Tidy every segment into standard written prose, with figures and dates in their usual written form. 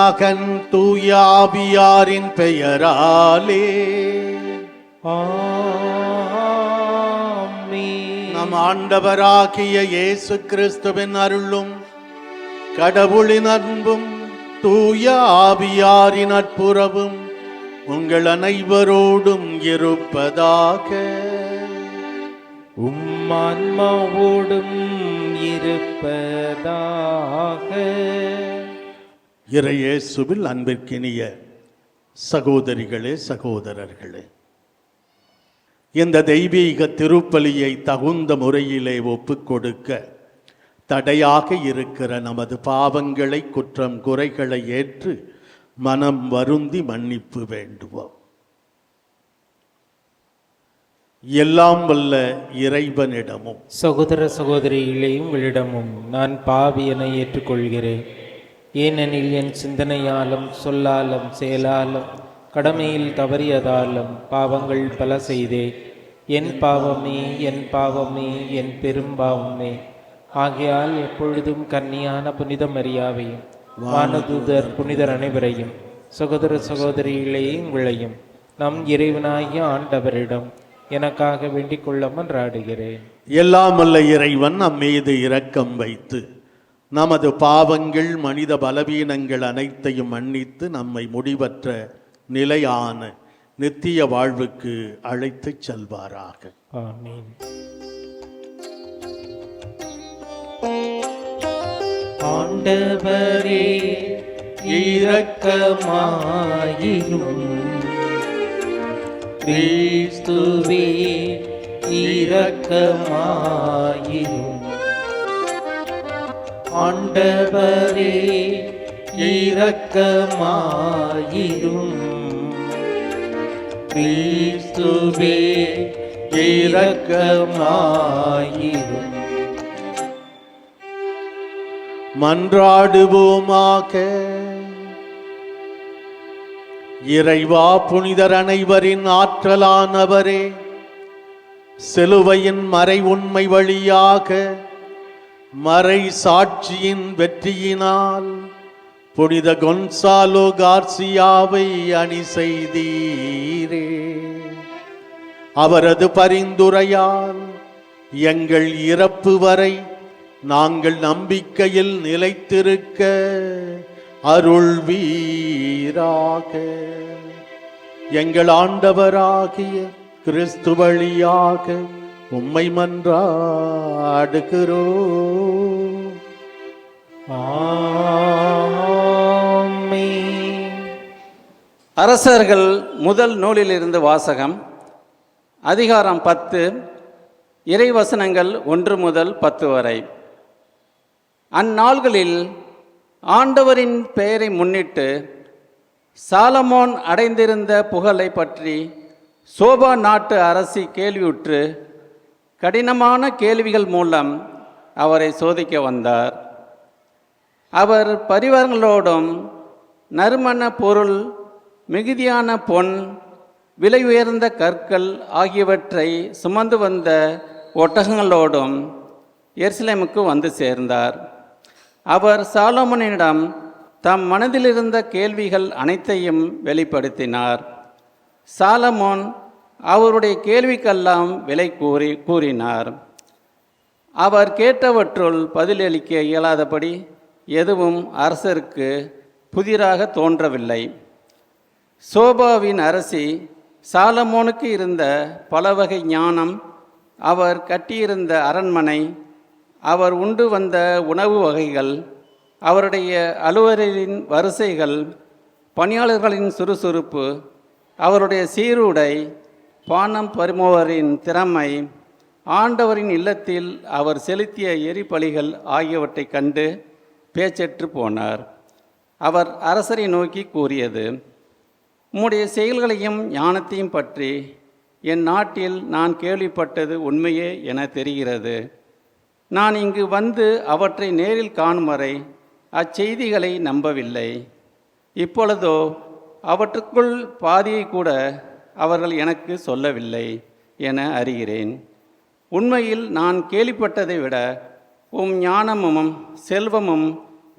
மகன் தூய ஆவியாரின் பெயராலே நம் ஆண்டவராகிய இயேசு கிறிஸ்துவின் அருளும் கடவுளின் அன்பும் தூய ஆவியாரின் நட்புறவும் உங்கள் அனைவரோடும் இருப்பதாக. ஆன்மாவோடும் இருப்பதாக. இறையேசுவில் அன்பிற்கினிய சகோதரிகளே, சகோதரர்களே, இந்த தெய்வீக திருப்பலியை தகுந்த முறையிலே ஒப்புக் கொடுக்க தடையாக இருக்கிற நமது பாவங்களை, குற்றம் குறைகளை ஏற்று மனம் வருந்தி மன்னிப்பு வேண்டுவோம். எல்லாம் வல்ல இறைவனிடமும் சகோதர சகோதரிகளே, உங்களிடமும் நான் பாவி என ஏற்றுக்கொள்கிறேன். ஏனெனில் என் சிந்தனையாலும் சொல்லாலும் செயலாலும் கடமையில் தவறியதாலும் பாவங்கள் பல செய்தே. என் பாவமே, என் பாவமே, என் பெரும் பாவமே. ஆகையால் எப்பொழுதும் கன்னியான புனித மரியாவையும் வானதூதர் புனிதர் அனைவரையும் சகோதர சகோதரிகளே உங்களையும் நம் இறைவனாகிய ஆண்டவரிடம் எனக்காக வேண்டிக் கொள்ள மன்றாடுகிறேன். எல்லாம் வல்ல இறைவன் நம் மீது இரக்கம் வைத்து நமது பாவங்கள், மனித பலவீனங்கள் அனைத்தையும் மன்னித்து நம்மை முடிவற்ற நிலையான நித்திய வாழ்வுக்கு அழைத்துச் செல்வாராக. ஆமென். ஆண்டவரே இரக்கமாயிரும். கிறிஸ்துவே இரக்கமாயிரும். ஆண்டவரே இரக்கமாயிரும். கிறிஸ்துவே இரக்கமாயிரும். மன்றாடுவோமாக. இறைவா, புனிதர் அனைவரின் ஆற்றலானவரே, சிலுவையின் மறை உண்மை வழியாக மறை சாட்சியின் வெற்றியினால் புனித கொன்சாலோ கார்சியாவை அணி செய்தீரே. அவரது பரிந்துரையால் எங்கள் இறப்பு வரை நாங்கள் நம்பிக்கையில் நிலைத்திருக்க அருள்வீராக. எங்கள் ஆண்டவராகிய கிறிஸ்து வழியாக உம்மை மன்றாடுகிறோம். ஆமென். அரசர்கள் முதல் நூலிலிருந்து வாசகம். அதிகாரம் 10, இறைவசனங்கள் 1 முதல் 10 வரை. அந்நாள்களில் ஆண்டவரின் பெயரை முன்னிட்டு சாலமோன் அடைந்திருந்த புகழை பற்றி சோபா நாட்டு அரசி கேள்வியுற்று கடினமான கேள்விகள் மூலம் அவரை சோதிக்க வந்தார். அவர் பரிவாரங்களோடும் நறுமண பொருள், மிகுதியான பொன், விலை உயர்ந்த கற்கள் ஆகியவற்றை சுமந்து வந்த ஒட்டகங்களோடும் எருசலேமுக்கு வந்து சேர்ந்தார். அவர் சாலமோனிடம் தம் மனதிலிருந்த கேள்விகள் அனைத்தையும் வெளிப்படுத்தினார். சாலமோன் அவருடைய கேள்விக்கெல்லாம் விலை கூறினார். அவர் கேட்டவற்றுள் பதிலளிக்க இயலாதபடி எதுவும் அரசருக்கு புதிராக தோன்றவில்லை. சோபாவின் அரசி சாலமோனுக்கு இருந்த பலவகை ஞானம், அவர் கட்டியிருந்த அரண்மனை, அவர் உண்டு வந்த உணவு வகைகள், அவருடைய அலுவலரின் வரிசைகள், பணியாளர்களின் சுறுசுறுப்பு, அவருடைய சீருடை, பானம் பரிமாறுவோரின் திறமை, ஆண்டவரின் இல்லத்தில் அவர் செலுத்திய எரிபலிகள் ஆகியவற்றை கண்டு பேச்சற்று போனார். அவர் அரசரை நோக்கி கூறியது: உம்முடைய செயல்களையும் ஞானத்தையும் பற்றி என் நாட்டில் நான் கேள்விப்பட்டது உண்மையே என தெரிகிறது. நான் இங்கு வந்து அவற்றை நேரில் காணும் வரை அச்செய்திகளை நம்பவில்லை. இப்பொழுதோ அவற்றுக்குள் பாதியை கூட அவர்கள் எனக்கு சொல்லவில்லை என அறிகிறேன். உண்மையில் நான் கேள்விப்பட்டதை விட உம் ஞானமும் செல்வமும்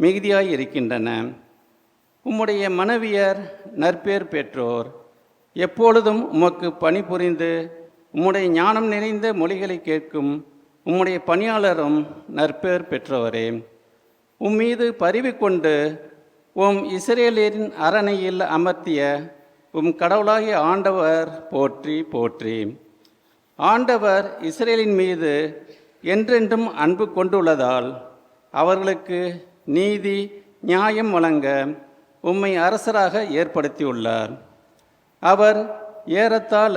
மிகுதியாய் இருக்கின்றன. உம்முடைய மனைவியர் நற்பேர் பெற்றோர். எப்பொழுதும் உமக்கு பணிபுரிந்து உம்முடைய ஞானம் நிறைந்த மொழிகளை கேட்கும் உம்முடைய பணியாளரும் நற்பேர் பெற்றவரே. உம்மீது பரிவு கொண்டு உம் இஸ்ரேலின் அரணையில் அமர்த்திய உம் கடவுளாகிய ஆண்டவர் போற்றி போற்றி. ஆண்டவர் இஸ்ரேலின் மீது என்றென்றும் அன்பு கொண்டுள்ளதால் அவர்களுக்கு நீதி நியாயம் வழங்க உம்மை அரசராக ஏற்படுத்தியுள்ளார். அவர் ஏறத்தாழ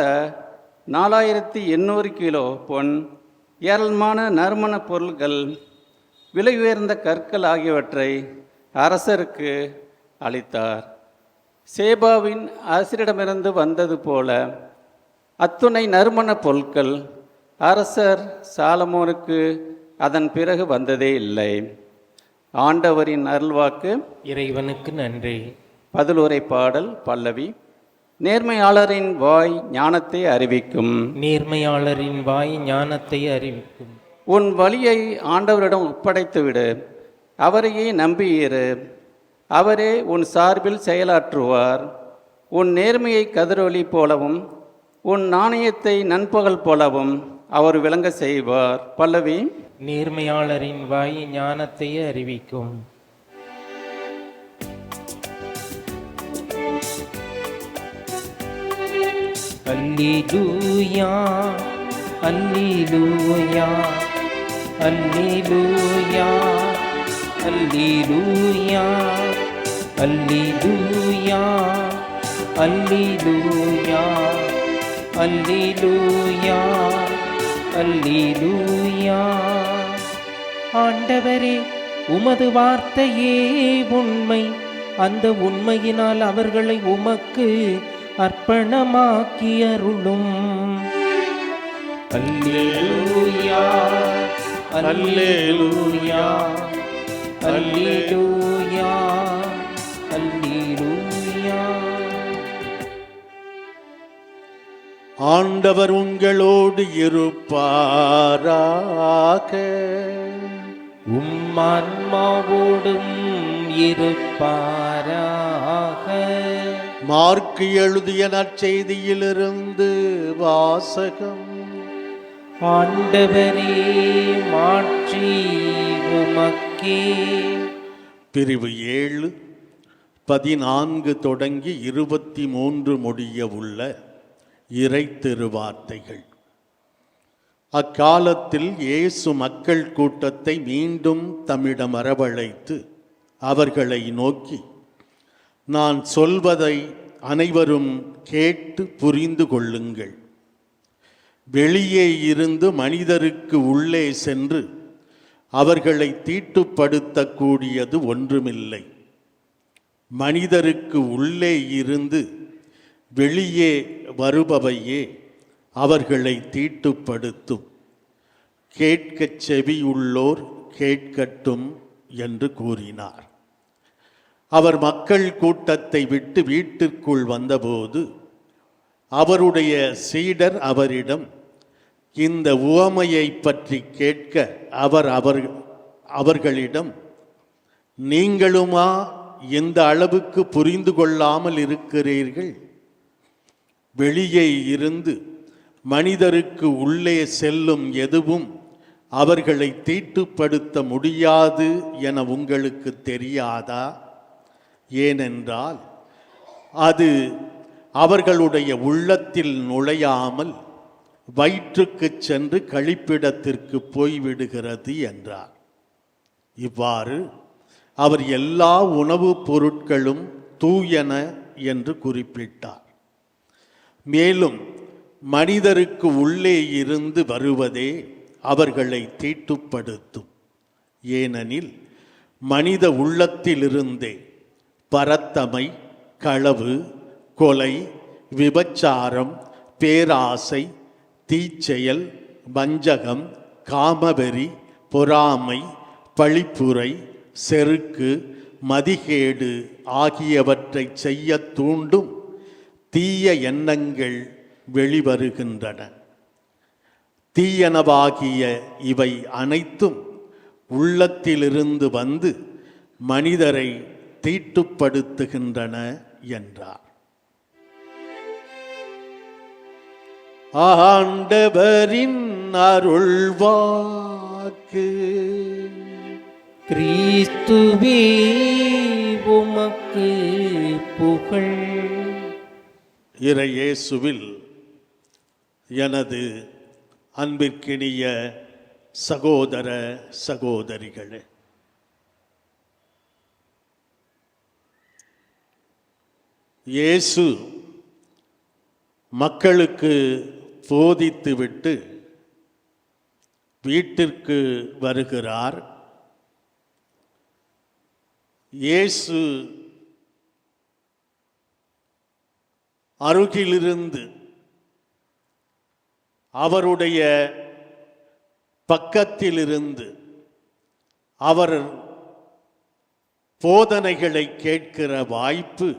4800 கிலோ பொன், ஏராளமான நறுமணப் பொருட்கள், விலை உயர்ந்த கற்கள் ஆகியவற்றை அரசருக்கு அளித்தார். சேபாவின் அரசரிடமிருந்து வந்தது போல அத்துணை நறுமணப் பொருட்கள் அரசர் சாலமோனுக்கு அதன் பிறகு வந்ததே இல்லை. ஆண்டவரின் அருள்வாக்கு. இறைவனுக்கு நன்றி. பதிலுரை பாடல் பல்லவி. நேர்மையாளரின் வாய் ஞானத்தை அறிவிக்கும். நேர்மையாளரின் வாய் ஞானத்தை அறிவிக்கும். உன் வழியை ஆண்டவரிடம் ஒப்படைத்துவிடு, அவரையே நம்பியிரு, அவரே உன் சார்பில் செயலாற்றுவார். உன் நேர்மையை கதிரொளி போலவும் உன் நாணயத்தை நண்பகல் போலவும் அவர் விளங்க செய்வார். பல்லவி. நேர்மையாளரின் வாய் ஞானத்தை அறிவிக்கும். அல்லேலூயா அல்லேலூயா அல்லேலூயா அல்லேலூயா அல்லேலூயா அல்லேலூயா அல்லேலூயா அல்லேலூயா. ஆண்டவரே, உமது வார்த்தையே உண்மை. அந்த உண்மையினால் அவர்களை உமக்கு அர்ப்பணமாக்கி அருளும். அல்லேலூயா அல்லேலூயா அல்லேலூயா அல்லேலூயா. ஆண்டவர் உங்களோடு இருப்பாராக. உம்மான்மாவோடும் இருப்பாராக. மார்க்கு எழுதிய நற்செய்தியிலிருந்து வாசகம். ஆண்டவரே, மாட்சி உமக்கே. பிரிவு 7 14 தொடங்கி 23 முடிய உள்ள இறை திருவார்த்தைகள். அக்காலத்தில் இயேசு மக்கள் கூட்டத்தை மீண்டும் தம்மிடம் வரவழைத்து அவர்களை நோக்கி, நான் சொல்வதை அனைவரும் கேட்டு புரிந்து கொள்ளுங்கள். வெளியே இருந்து மனிதருக்கு உள்ளே சென்று அவர்களை தீட்டுப்படுத்தக்கூடியது ஒன்றுமில்லை. மனிதருக்கு உள்ளே இருந்து வெளியே வருபவையே அவர்களை தீட்டுப்படுத்தும். கேட்கச் செவியுள்ளோர் கேட்கட்டும் என்று கூறினார். அவர் மக்கள் கூட்டத்தை விட்டு வீட்டிற்குள் வந்தபோது அவருடைய சீடர் அவரிடம் இந்த உவமையை பற்றி கேட்க அவர்களிடம், நீங்களுமா எந்த அளவுக்கு புரிந்து கொள்ளாமல் இருக்கிறீர்கள்? வெளியே இருந்து மனிதருக்கு உள்ளே செல்லும் எதுவும் அவர்களை தீட்டுப்படுத்த முடியாது என உங்களுக்கு தெரியாதா? ஏனென்றால் அது அவர்களுடைய உள்ளத்தில் நுழையாமல் வயிற்றுக்கு சென்று கழிப்பிடத்திற்கு போய்விடுகிறது என்றார். இவ்வாறு அவர் எல்லா உணவுப் பொருட்களும் தூயன என்று குறிப்பிட்டார். மேலும் மனிதருக்கு உள்ளே இருந்து வருவதே அவர்களை தீட்டுப்படுத்தும். ஏனெனில் மனித உள்ளத்திலிருந்தே பரத்தமை, களவு, கொலை, விபச்சாரம், பேராசை, தீச்செயல், வஞ்சகம், காமவெறி, பொறாமை, பழிப்புரை, செருக்கு, மதிகேடு ஆகியவற்றை செய்ய தூண்டும் தீய எண்ணங்கள் வெளிவருகின்றன. தீயனவாகிய இவை அனைத்தும் உள்ளத்திலிருந்து வந்து மனிதரை தீட்டுப்படுத்துகின்றன என்றார். ஆண்டவரின் அருள்வாக்கு. கிறிஸ்துவே உமக்கு புகழ். இறை இயேசுவில் எனது அன்பிற்கினிய சகோதர சகோதரிகளே, இயேசு மக்களுக்கு போதித்துவிட்டு வீட்டிற்கு வருகிறார். இயேசு அருகிலிருந்து அவருடைய பக்கத்திலிருந்து அவர் போதனைகளை கேட்கிற வாய்ப்பு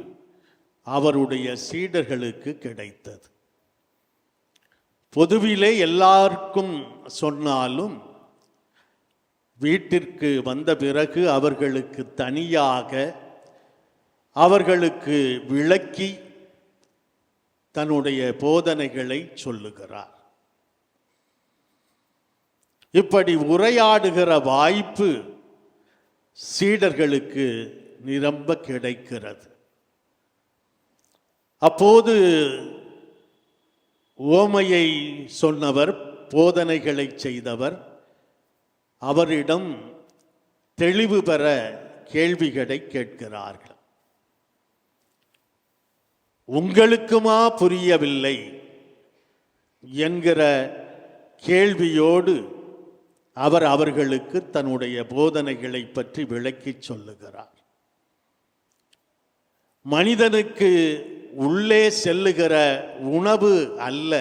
அவருடைய சீடர்களுக்கு கிடைத்தது. பொதுவிலே எல்லாருக்கும் சொன்னாலும் வீட்டிற்கு வந்த பிறகு அவர்களுக்கு தனியாக அவர்களுக்கு விளக்கி தன்னுடைய போதனைகளை சொல்லுகிறார். இப்படி உரையாடுகிற வாய்ப்பு சீடர்களுக்கு நிரம்ப கிடைக்கிறது. அப்போது ஓமையை சொன்னவர், போதனைகளை செய்தவர் அவரிடம் தெளிவு பெற கேள்விகளை கேட்கிறார்கள். உங்களுக்குமா புரியவில்லை என்கிற கேள்வியோடு அவர் அவர்களுக்கு தன்னுடைய போதனைகளை பற்றி விளக்கி சொல்லுகிறார். மனிதனுக்கு உள்ளே செல்லுகிற உணவு அல்ல,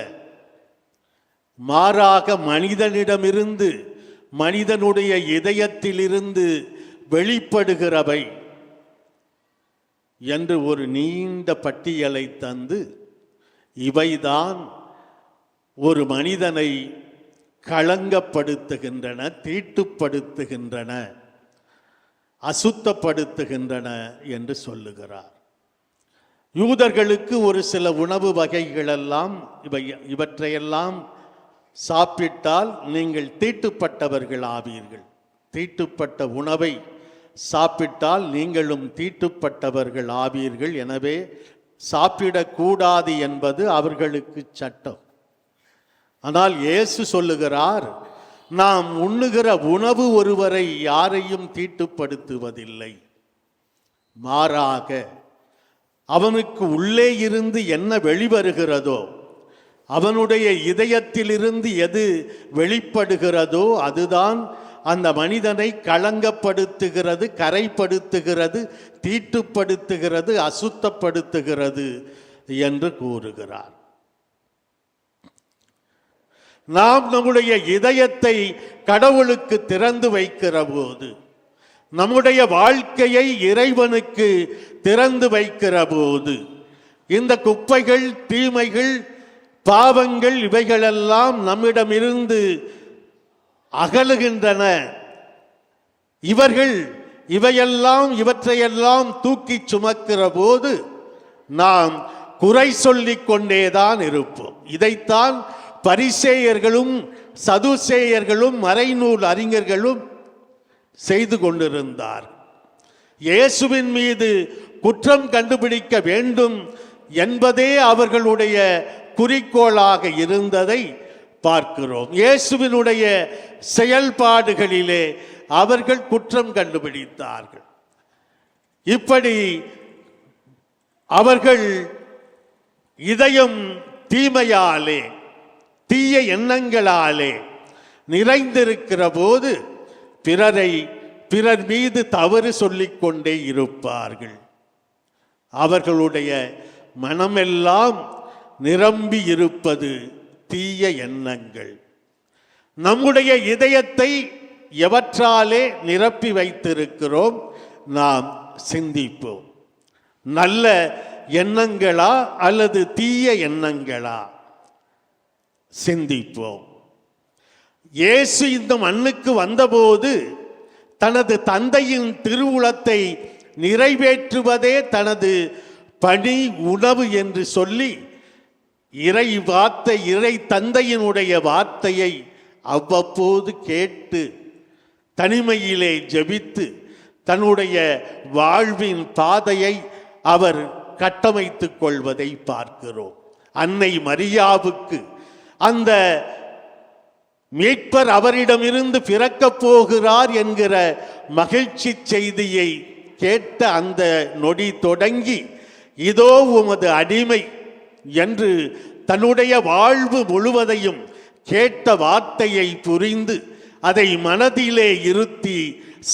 மாறாக மனிதனிடமிருந்து மனிதனுடைய இதயத்திலிருந்து வெளிப்படுகிறவை என்று ஒரு நீண்ட பட்டியலை தந்து, இவைதான் ஒரு மனிதனை களங்கப்படுத்துகின்றன, தீட்டுப்படுத்துகின்றன, அசுத்தப்படுத்துகின்றன என்று சொல்லுகிறார். யூதர்களுக்கு ஒரு சில உணவு வகைகளெல்லாம் இவற்றையெல்லாம் சாப்பிட்டால் நீங்கள் தீட்டுப்பட்டவர்கள் ஆவீர்கள், தீட்டுப்பட்ட உணவை சாப்பிட்டால் நீங்களும் தீட்டுப்பட்டவர்கள் ஆவீர்கள், எனவே சாப்பிடக்கூடாது என்பது அவர்களுக்கு சட்டம். ஆனால் இயேசு சொல்லுகிறார், நாம் உண்ணுகிற உணவு ஒருவரை யாரையும் தீட்டுப்படுத்துவதில்லை, மாறாக அவனுக்கு உள்ளே இருந்து என்ன வெளிவருகிறதோ, அவனுடைய இதயத்திலிருந்து எது வெளிப்படுகிறதோ அதுதான் அந்த மனிதனை களங்கப்படுத்துகிறது, கரைப்படுத்துகிறது, தீட்டுப்படுத்துகிறது, அசுத்தப்படுத்துகிறது என்று கூறுகிறார். நாம் நம்முடைய இதயத்தை கடவுளுக்கு திறந்து வைக்கிற போது, நம்முடைய வாழ்க்கையை இறைவனுக்கு திறந்து வைக்கிற போது, இந்த குப்பைகள், தீமைகள், பாவங்கள் இவைகளெல்லாம் நம்மிடமிருந்து அகலுகின்றன. இவற்றையெல்லாம் தூக்கி சுமக்கிற போது நாம் குறை சொல்லிக் கொண்டேதான் இருப்போம். இதைத்தான் பரிசேயர்களும் சதுசேயர்களும் மறைநூல் அறிஞர்களும் செய்து கொண்டிருந்தார். இயேசுவின் மீது குற்றம் கண்டுபிடிக்க வேண்டும் என்பதே அவர்களுடைய குறிக்கோளாக இருந்ததை பார்க்கிறோம். இயேசுவினுடைய செயல்பாடுகளிலே அவர்கள் குற்றம் கண்டுபிடித்தார்கள். இப்படி அவர்கள் இதயம் தீமையாலே, தீய எண்ணங்களாலே நிறைந்திருக்கிற போது பிறர் மீது தவறு சொல்லிக்கொண்டே இருப்பார்கள். அவர்களுடைய மனமெல்லாம் நிரம்பி இருப்பது தீய எண்ணங்கள். நம்முடைய இதயத்தை எவற்றாலே நிரப்பி வைத்திருக்கிறோம்? நாம் சிந்திப்போம். நல்ல எண்ணங்களா அல்லது தீய எண்ணங்களா? சிந்திப்போம். இயேசு இந்த மண்ணுக்கு வந்தபோது தனது தந்தையின் திருவுளத்தை நிறைவேற்றுவதே தனது பணி உணவு என்று சொல்லி இறை தந்தையினுடைய வார்த்தையை அவ்வப்போது கேட்டு தனிமையிலே ஜெபித்து தன்னுடைய வாழ்வின் பாதையை அவர் கட்டமைத்துக் கொள்வதை பார்க்கிறோம். அன்னை மரியாவுக்கு அந்த மீட்பர் அவரிடமிருந்து பிறக்கப் போகிறார் என்கிற மகிழ்ச்சி செய்தியை கேட்ட அந்த நொடி தொடங்கி இதோ உமது அடிமை என்று தன்னுடைய வாழ்வு முழுவதையும் கேட்ட வார்த்தையை புரிந்து அதை மனதிலே இருத்தி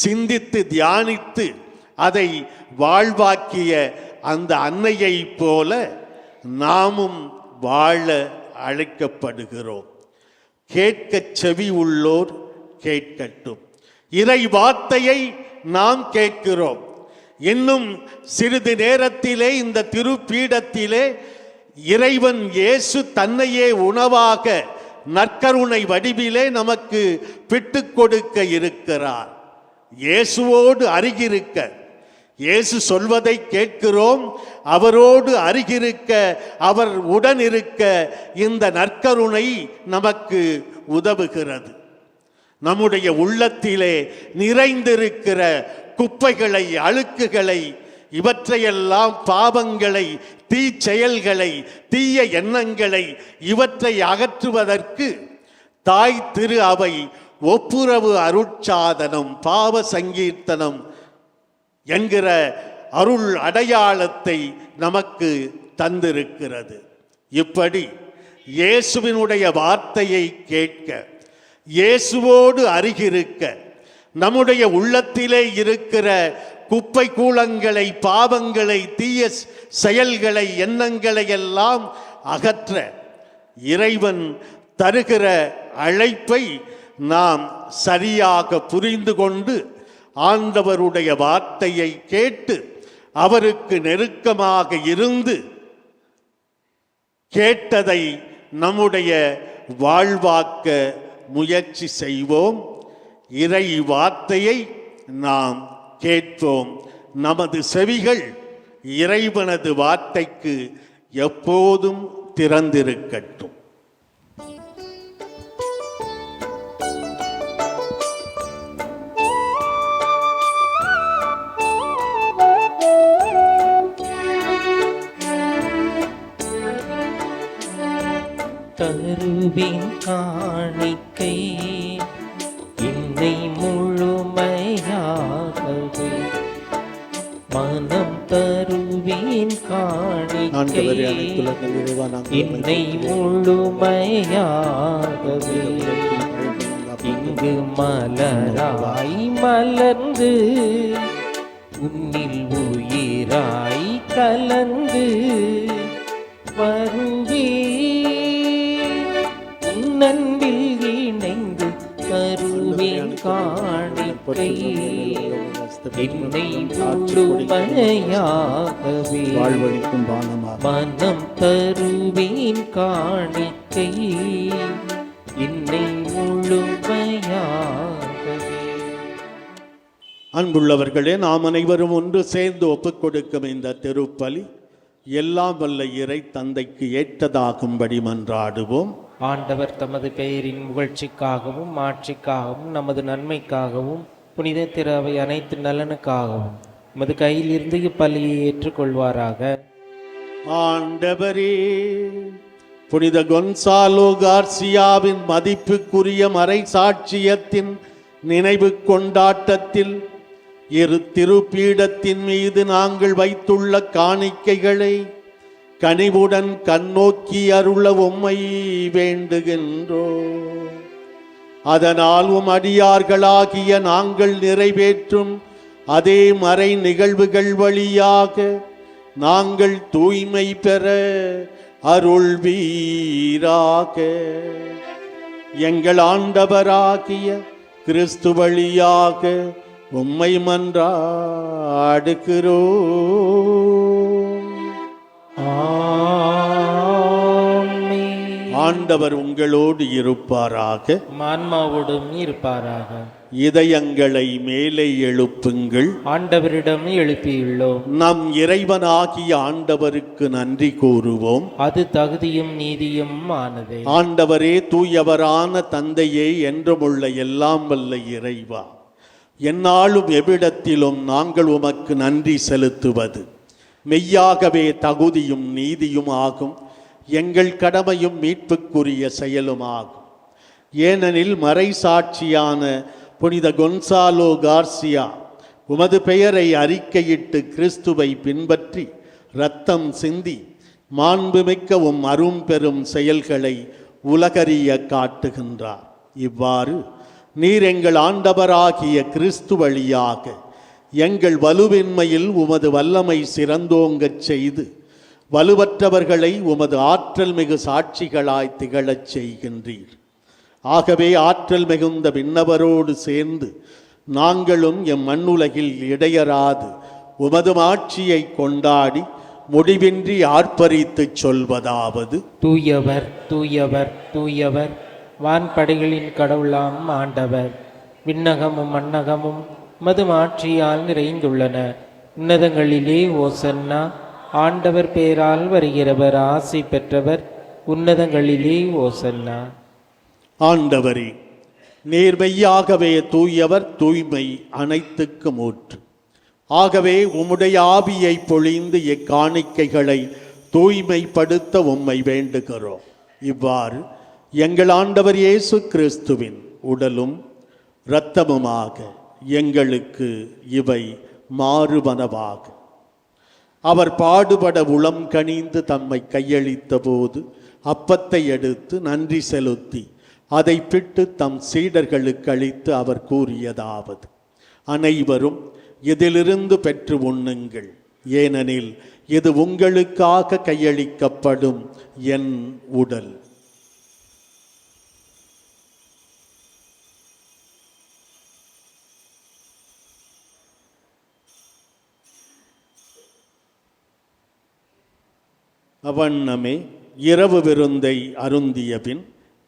சிந்தித்து தியானித்து அதை வாழ்வாக்கிய அந்த அன்னையைப் போல நாமும் வாழ அழைக்கப்படுகிறோம். கேட்கச் செவி உள்ளோர் கேட்கட்டும். இறை வார்த்தையை நாம் கேட்கிறோம். இன்னும் சிறிது நேரத்திலே இந்த திருப்பீடத்திலே இறைவன் இயேசு தன்னையே உணவாக நற்கருணை வடிவிலே நமக்கு பிட்டுக் கொடுக்க இருக்கிறார். இயேசுவோடு அருகிருக்க, இயேசு சொல்வதை கேட்கிறோம், அவரோடு அருகிருக்க, அவர் உடன் இருக்க இந்த நற்கருணை நமக்கு உதவுகிறது. நம்முடைய உள்ளத்திலே நிறைந்திருக்கிற குப்பைகளை, அழுக்குகளை, இவற்றையெல்லாம் பாவங்களை, தீச்செயல்களை, தீய எண்ணங்களை இவற்றை அகற்றுவதற்கு தாய் திரு அவை ஒப்புரவு அருட்சாதனம், பாவ சங்கீர்த்தனம் என்கிற அருள் அடையாளத்தை நமக்கு தந்திருக்கிறது. இப்படி இயேசுவினுடைய வார்த்தையை கேட்க, இயேசுவோடு அருகிருக்க, நம்முடைய உள்ளத்திலே இருக்கிற குப்பை கூலங்களை, பாவங்களை, தீய செயல்களை, எண்ணங்களை எல்லாம் அகற்ற இறைவன் தருகிற அழைப்பை நாம் சரியாக புரிந்து கொண்டு ஆண்டவருடைய வார்த்தையை கேட்டு அவருக்கு நெருக்கமாக இருந்து கேட்டதை நம்முடைய வாழ்வாக்க முயற்சி செய்வோம். இறை வார்த்தையை நாம் கேட்போம். நமது செவிகள் இறைவனது வார்த்தைக்கு எப்போதும் திறந்திருக்கட்டும். தருவின் காணிக்கை இன்னை முழுமையாகவே மனம் தருவின் காணிக்கை இன்னை முழுமையாகவே இங்கு மலராய் மலர்ந்து உன்னில் உயிராய் கலந்து வருவே நன்பில் இணைந்து தருவேன் காணிக்கை என்னை முழுமையாகவே வாழ்வழிக்கும் பானமாக மனம் தருவேன் காணிக்கை என்னை முழுமையாகவே. அன்புள்ளவர்களே, நாம் அனைவரும் ஒன்று சேர்ந்து ஒப்புக் கொடுக்கும் இந்த திருப்பலி எல்லாம் வல்ல இறை தந்தைக்கு ஏற்றதாகும்படி மன்றாடுவோம். ஆண்டவர் தமது பெயரின் புகழ்ச்சிக்காகவும் ஆட்சிக்காகவும் நமது நன்மைக்காகவும் புனித திரவை அனைத்து நலனுக்காகவும் நமது கையில் இருந்து இப்பலியை ஏற்றுக்கொள்வாராக. ஆண்டவரே, புனித கொன்சாலோ கார்சியாவின் மதிப்புக்குரிய மறை சாட்சியத்தின் நினைவு கொண்டாட்டத்தில் இரு திருப்பீடத்தின் மீது நாங்கள் வைத்துள்ள காணிக்கைகளை கனிவுடன் கண்ணோக்கி அருள உம்மை வேண்டுகின்றோம். அதனால் அடியார்களாகிய நாங்கள் நிறைவேற்றும் அதே மறை நிகழ்வுகள் வழியாக நாங்கள் தூய்மை பெற அருள்வீராக. எங்கள் ஆண்டவராகிய கிறிஸ்து வழியாக உம்மை மன்றாடுகிறோம். ஆண்டவர் உங்களோடு இருப்பாராக. ஆன்மாவோடும் இருப்பாராக. இதயங்களை மேலே எழுப்புங்கள். ஆண்டவரிடம் எழுப்பியுள்ளோம். நம் இறைவனாகிய ஆண்டவருக்கு நன்றி கூறுவோம். அது தகுதியும் நீதியும் ஆனதே. ஆண்டவரே, தூயவரான தந்தையே, என்றுமுள்ள எல்லாம் வல்ல இறைவா, எந்நாளும் எவ்விடத்திலும் நாங்கள் உமக்கு நன்றி செலுத்துவது மெய்யாகவே தகுதியும் நீதியும் ஆகும். எங்கள் கடமையும் மீட்புக்குரிய செயலுமாகும். ஏனெனில் மறைசாட்சியான புனித கொன்சாலோ கார்சியா உமது பெயரை அறிக்கையிட்டு கிறிஸ்துவை பின்பற்றி இரத்தம் சிந்தி மாண்புமிக்க அரும்பெரும் செயல்களை உலகறிய காட்டுகின்றார். இவ்வாறு நீர் எங்கள் ஆண்டவராகிய கிறிஸ்து வழியாக எங்கள் வலுவின்மையில் உமது வல்லமை சிறந்தோங்கச் செய்து வலுவற்றவர்களை உமது ஆற்றல் மிகு சாட்சிகளாய் திகழச் செய்கின்றீர். ஆகவே ஆற்றல் மிகுந்த விண்ணவரோடு சேர்ந்து நாங்களும் எம் மண்ணுலகில் இடையராது உமது ஆட்சியை கொண்டாடி முடிவின்றி ஆர்ப்பரித்து சொல்வதாவது: தூயவர் தூயவர் தூயவர், வான்படைகளின் கடவுளாம் ஆண்டவர். விண்ணகமும் மண்ணகமும் மது ஆட்சியால் நிறைந்துள்ளன. உன்னதங்களிலே ஓசன்னா. ஆண்டவர் பெயரால் வருகிறவர் ஆசி பெற்றவர். உன்னதங்களிலே ஓசன்னா. ஆண்டவரே, நீர் மெய்யாகவே தூயவர், தூய்மை அனைத்துக்கும் ஊற்று. ஆகவே உம்முடைய ஆவியை பொழிந்து இக்காணிக்கைகளை தூய்மைப்படுத்த உம்மை வேண்டுகிறோம். இவ்வாறு எங்கள் ஆண்டவர் இயேசு கிறிஸ்துவின் உடலும் இரத்தமுமாக எங்களுக்கு இவை மாறுவனவாக. அவர் பாடுபட உளம் கனிந்து தம்மை கையளித்த போது அப்பத்தை எடுத்து நன்றி செலுத்தி அதை பிட்டு தம் சீடர்களுக்கு அளித்து அவர் கூறியதாவது: அனைவரும் இதிலிருந்து பெற்று உண்ணுங்கள், ஏனெனில் இது உங்களுக்காக கையளிக்கப்படும் என் உடல். அவ்வண்ணமே இரவு விருந்தை அருந்திய பின்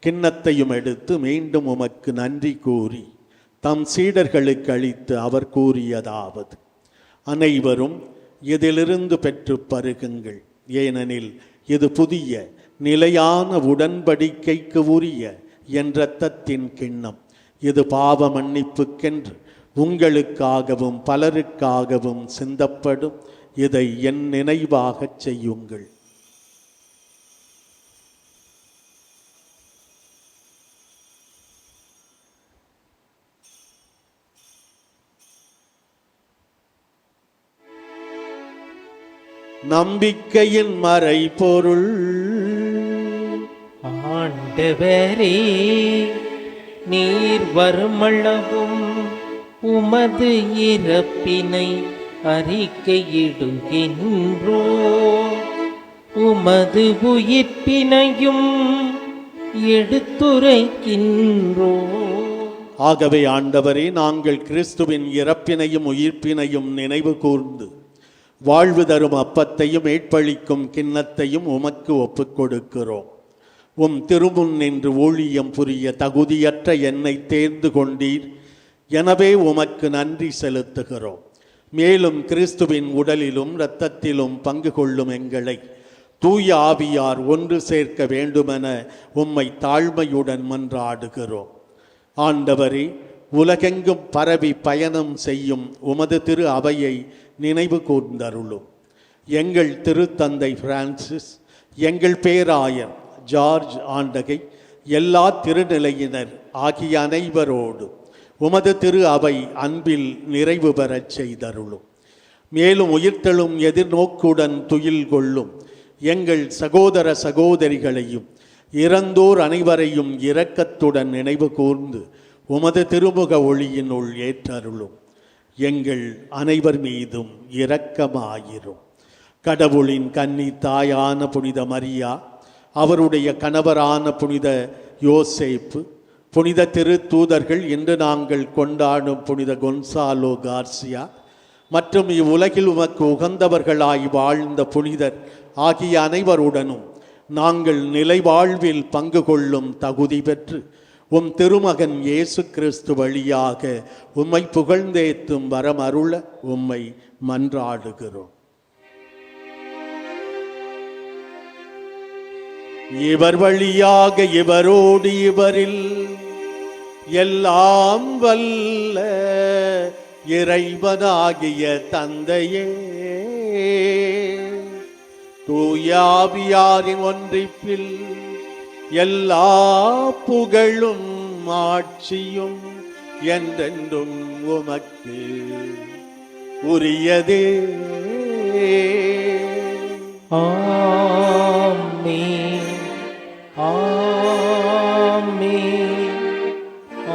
கிண்ணத்தையும் எடுத்து மீண்டும் உமக்கு நன்றி கூறி தம் சீடர்களுக்கு அளித்து அவர் கூறியதாவது: அனைவரும் இதிலிருந்து பெற்று பருகுங்கள், ஏனெனில் இது புதிய நிலையான உடன்படிக்கைக்கு உரிய என் இரத்தத்தின் கிண்ணம். இது பாவ மன்னிப்புக்கென்று உங்களுக்காகவும் பலருக்காகவும் சிந்தப்படும். இதை என் நினைவாகச் செய்யுங்கள். நம்பிக்கையின் மறைபொருள். ஆண்டவரே, நீர் வருமளவும் உமது இறப்பினை அறிக்கையிடுகின்றோ, உமது உயிர்ப்பினையும் எடுத்துரைக்கின்றோ. ஆகவே ஆண்டவரே, நாங்கள் கிறிஸ்துவின் இறப்பினையும் உயிர்ப்பினையும் நினைவு கூர்ந்து வாழ்வு தரும் அப்பத்தையும் மீட்பளிக்கும் கிண்ணத்தையும் உமக்கு ஒப்புக் கொடுக்கிறோம். உம் திருமுன் நின்று ஊழியம் புரிய தகுதியற்ற என்னை தேர்ந்து கொண்டீர். எனவே உமக்கு நன்றி செலுத்துகிறோம். மேலும் கிறிஸ்துவின் உடலிலும் இரத்தத்திலும் பங்கு கொள்ளும் எங்களை தூய ஆவியார் ஒன்று சேர்க்க வேண்டுமென உம்மை தாழ்மையுடன் மன்றாடுகிறோம். ஆண்டவரே, உலகெங்கும் பரவி பயணம் செய்யும் உமது திரு அவையை நினைவு கூர்ந்தருளும். எங்கள் திருத்தந்தை பிரான்சிஸ், எங்கள் பேராயர் ஜார்ஜ் ஆண்டகை, எல்லா திருநிலையினர் ஆகிய அனைவரோடு உமது திரு அவை அன்பில் நிறைவு பெறச் செய்தருளும். மேலும் உயிர்த்தெழும் எதிர்நோக்குடன் துயில் கொள்ளும் எங்கள் சகோதர சகோதரிகளையும் இறந்தோர் அனைவரையும் இரக்கத்துடன் நினைவு கூர்ந்து உமது திருமுக ஒளியினுள் ஏற்றருளும். எங்கள் அனைவர் மீதும் இரக்கமாயிரும். கடவுளின் கன்னி தாயான புனித மரியா, அவருடைய கணவரான புனித யோசேப்பு, புனித திருத்தூதர்கள், இன்று நாங்கள் கொண்டாடும் புனித கொன்சாலோ கார்சியா மற்றும் இவ்வுலகில் உமக்கு உகந்தவர்களாய் வாழ்ந்த புனிதர் ஆகிய அனைவருடனும் நாங்கள் நிலைவாழ்வில் பங்கு கொள்ளும் தகுதி பெற்று உம் திருமகன் இயேசு கிறிஸ்து வழியாக உம்மை புகழ்ந்தேத்தும் வரம் அருள உம்மை மன்றாடுகிறோம். இவர் வழியாக இவரோடு இவரில் எல்லாம் வல்ல இறைவனாகிய தந்தையே, தூயாவியாரின் ஒன்றிப்பில் எல்லா புகழும் ஆட்சியும் என்றென்றும் உமக்கு உரியதே. ஆமென், ஆமென்,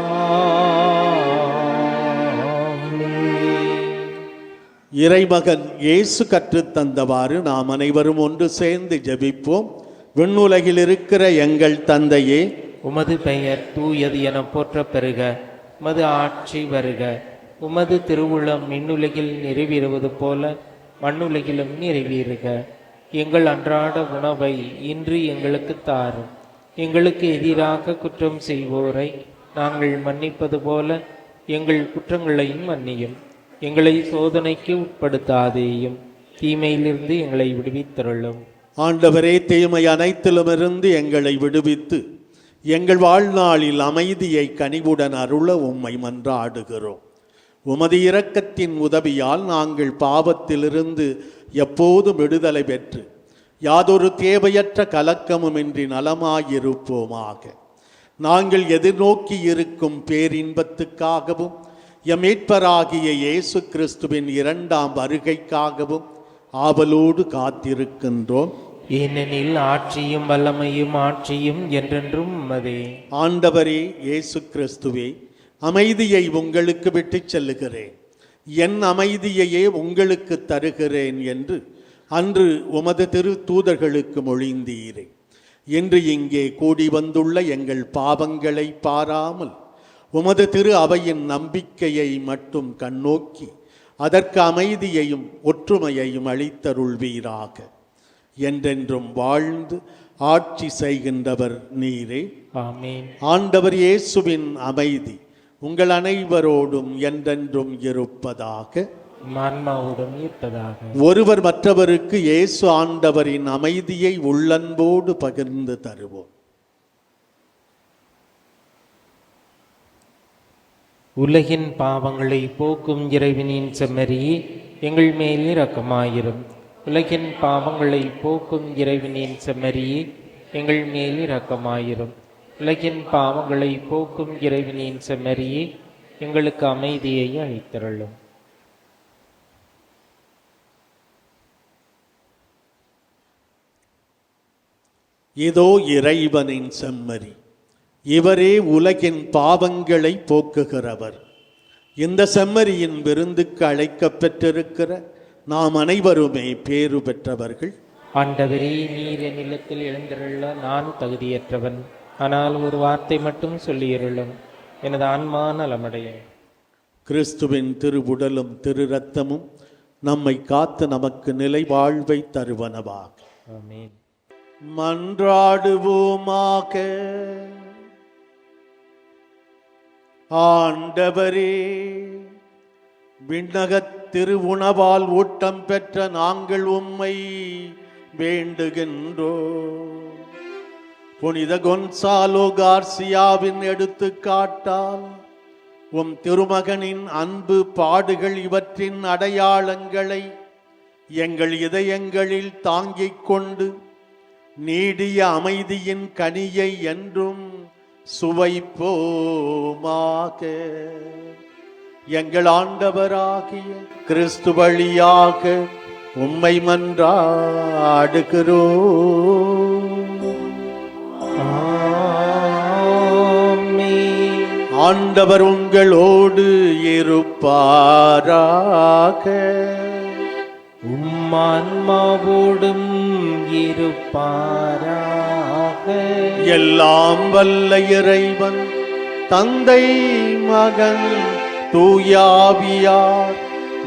ஆமென். இறைமகன் இயேசு கற்றுத் தந்தவாறு நாம் அனைவரும் ஒன்று சேர்ந்து ஜெபிப்போம். விண்ணுலகில் இருக்கிற எங்கள் தந்தையே, உமது பெயர் தூயது என போற்றப் பெறுக. உமது ஆட்சி வருக. உமது திருவுளம் விண்ணுலகில் நிறைவேறுவது போல மண்ணுலகிலும் நிறைவேறுக. எங்கள் அன்றாட உணவை இன்று எங்களுக்கு தாரும். எங்களுக்கு எதிராக குற்றம் செய்வோரை நாங்கள் மன்னிப்பது போல எங்கள் குற்றங்களையும் மன்னியும். எங்களை சோதனைக்கு உட்படுத்தாதேயும், தீமையிலிருந்து எங்களை விடுவித்தருளும். ஆண்டவரே, தீமை அனைத்திலுமிருந்து எங்களை விடுவித்து எங்கள் வாழ்நாளில் அமைதியை கனிவுடன் அருள உம்மை மன்றாடுகிறோம். உமது இரக்கத்தின் உதவியால் நாங்கள் பாவத்திலிருந்து எப்போதும் விடுதலை பெற்று யாதொரு தேவையற்ற கலக்கமுமின்றி நலமாயிருப்போமாக. நாங்கள் எதிர்நோக்கி இருக்கும் பேரின்பத்துக்காகவும் எம் மீட்பராகிய இயேசு கிறிஸ்துவின் இரண்டாம் வருகைக்காகவும் ஆவலோடு காத்திருக்கின்றோம். ஏனெனில் ஆட்சியும் வல்லமையும் ஆட்சியும் என்றென்றும் உமதே. ஆண்டவரே இயேசு கிறிஸ்துவே, அமைதியை உங்களுக்கு விட்டுச் செல்லுகிறேன், என் அமைதியையே உங்களுக்கு தருகிறேன் என்று அன்று உமது திரு தூதர்களுக்கு மொழிந்தீரே. இன்று இங்கே கூடி வந்துள்ள எங்கள் பாவங்களை பாராமல் உமது திரு அவையின் நம்பிக்கையை மட்டும் கண்ணோக்கி அதற்கு அமைதியையும் ஒற்றுமையையும் அளித்தருள்வீராக. என்றென்றும் வாழ்ந்து ஆட்சி செய்கின்றவர் நீரே. ஆமென். ஆண்டவர் இயேசுவின் அமைதி உங்கள் அனைவரோடும் என்றென்றும் இருப்பதாக. ஆன்மாவுடன் இருப்பதாக. ஒருவர் மற்றவருக்கு இயேசு ஆண்டவரின் அமைதியை உள்ளன்போடு பகிர்ந்து தருவோம். உலகின் பாவங்களை போக்கும் இறைவனின் செம்மறியே, எங்கள் மேல் இரக்கமாயிரும். உலகின் பாவங்களை போக்கும் இறைவனின் செம்மறியே, எங்கள் மேல் இரக்கமாயிரும். உலகின் பாவங்களை போக்கும் இறைவனின் செம்மறியே, எங்களுக்கு அமைதியை அளித்தருளும். இதோ இறைவனின் செம்மறி, இவரே உலகின் பாவங்களை போக்குகிறவர். இந்த செம்மறியின் விருந்துக்கு அழைக்கப் பெற்றிருக்கிற நாம் அனைவருமே பேறு பெற்றவர்கள். ஆண்டவரே, நீர் என் இல்லத்தில் எழுந்திருள்ள நான் தகுதியற்றவன். ஆனால் ஒரு வார்த்தை மட்டும் சொல்லியருளும், எனது ஆன்மா நலமடையும். கிறிஸ்துவின் திருவுடலும் திரு இரத்தமும் நம்மை காத்து நமக்கு நிலை வாழ்வை தருவனவாக. ஆமென். மன்றாடுவோமாக. ஆண்டவரே, விண்ணகத் திருவுணவால் ஊட்டம் பெற்ற நாங்கள் உம்மை வேண்டுகின்றோம். புனித கொன்சாலோ கார்சியாவின் எடுத்துக்காட்டால் உம் திருமகனின் அன்பு பாடுகள் இவற்றின் அடையாளங்களை எங்கள் இதயங்களில் தாங்கிக் கொண்டு நீடிய அமைதியின் கனியை என்றும் சுவைப்போமாக. எங்கள் ஆண்டவராகிய கிறிஸ்து வழியாக உம்மை மன்றாடுகிறோம். ஆமென். ஆண்டவர் உங்களோடு இருப்பாராக. ஆன்மாவோடும் இருப்பாராக. எல்லாம் வல்ல இறைவன் தந்தை, மகன், தூயாவியார்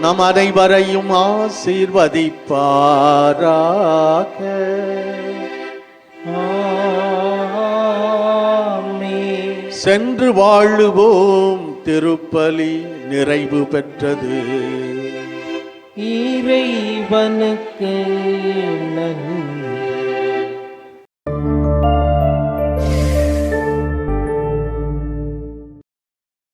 நம் அனைவரையும் ஆசீர்வதிப்பாராக. சென்று வாழுவோம். திருப்பலி நிறைவு பெற்றது. இறைவனுக்கு நன்றி.